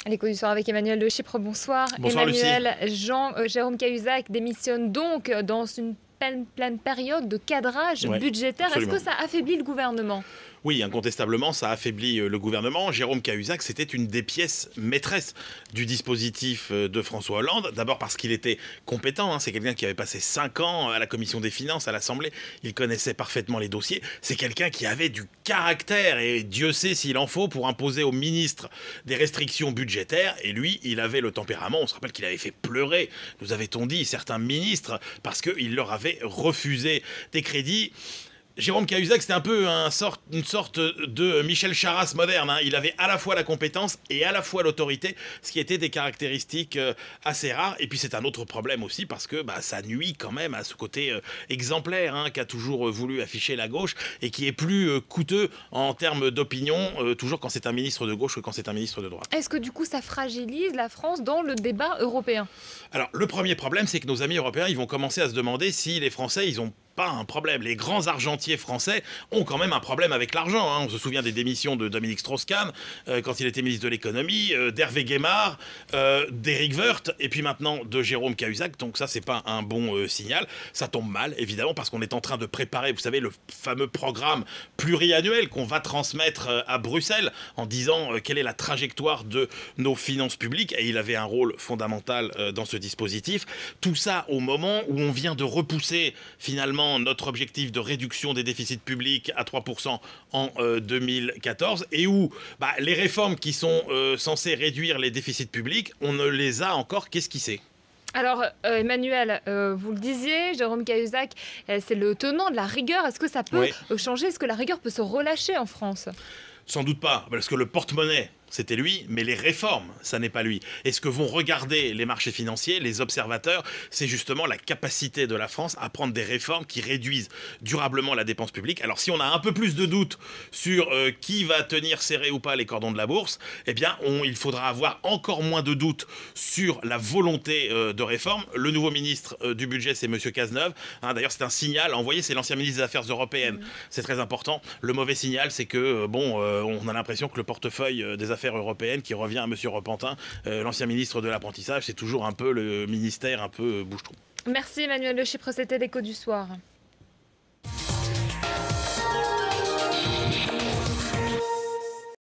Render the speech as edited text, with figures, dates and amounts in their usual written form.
L'écho du soir avec Emmanuel de Chypre, bonsoir. Bonsoir Emmanuel, Lucie. Jérôme Cahuzac démissionne donc dans une pleine période de cadrage Ouais, budgétaire. Est-ce que absolument. ça affaiblit le gouvernement? Oui, incontestablement, ça affaiblit le gouvernement. Jérôme Cahuzac, c'était une des pièces maîtresses du dispositif de François Hollande. D'abord parce qu'il était compétent. C'est quelqu'un qui avait passé 5 ans à la commission des finances, à l'Assemblée. Il connaissait parfaitement les dossiers. C'est quelqu'un qui avait du caractère, et Dieu sait s'il en faut, pour imposer aux ministres des restrictions budgétaires. Et lui, il avait le tempérament. On se rappelle qu'il avait fait pleurer, nous avait-on dit, certains ministres, parce qu'il leur avait refusé des crédits. Jérôme Cahuzac, c'était un peu une sorte de Michel Charasse moderne. Il avait à la fois la compétence et à la fois l'autorité, ce qui était des caractéristiques assez rares. Et puis c'est un autre problème aussi parce que ça nuit quand même à ce côté exemplaire qu'a toujours voulu afficher la gauche et qui est plus coûteux en termes d'opinion, toujours quand c'est un ministre de gauche que quand c'est un ministre de droite. Est-ce que du coup ça fragilise la France dans le débat européen? Alors le premier problème, c'est que nos amis européens, ils vont commencer à se demander si les Français, ils ont pas un problème. Les grands argentiers français ont quand même un problème avec l'argent. On se souvient des démissions de Dominique Strauss-Kahn quand il était ministre de l'économie, d'Hervé Guémard, d'Éric Woerth, et puis maintenant de Jérôme Cahuzac. Donc ça, c'est pas un bon signal. Ça tombe mal, évidemment, parce qu'on est en train de préparer, vous savez, le fameux programme pluriannuel qu'on va transmettre à Bruxelles en disant quelle est la trajectoire de nos finances publiques. Et il avait un rôle fondamental dans ce dispositif. Tout ça au moment où on vient de repousser finalement notre objectif de réduction des déficits publics à 3% en 2014 et où les réformes qui sont censées réduire les déficits publics, on ne les a encore qu'esquissées. Alors, Emmanuel, vous le disiez, Jérôme Cahuzac, c'est le tenant de la rigueur. Est-ce que ça peut changer? Est-ce que la rigueur peut se relâcher en France? Sans doute pas, parce que le porte-monnaie, c'était lui, mais les réformes, ça n'est pas lui. Et ce que vont regarder les marchés financiers, les observateurs, c'est justement la capacité de la France à prendre des réformes qui réduisent durablement la dépense publique. Alors si on a un peu plus de doutes sur qui va tenir serré ou pas les cordons de la bourse, eh bien il faudra avoir encore moins de doutes sur la volonté de réforme. Le nouveau ministre du budget, c'est M. Cazeneuve. D'ailleurs, c'est un signal envoyé, c'est l'ancien ministre des Affaires européennes. C'est très important. Le mauvais signal, c'est que, on a l'impression que le portefeuille des Affaires européennes qui revient à M. Repentin, l'ancien ministre de l'apprentissage, c'est toujours un peu le ministère un peu bouche-trou. Merci Emmanuel de Chypre, c'était l'écho du soir.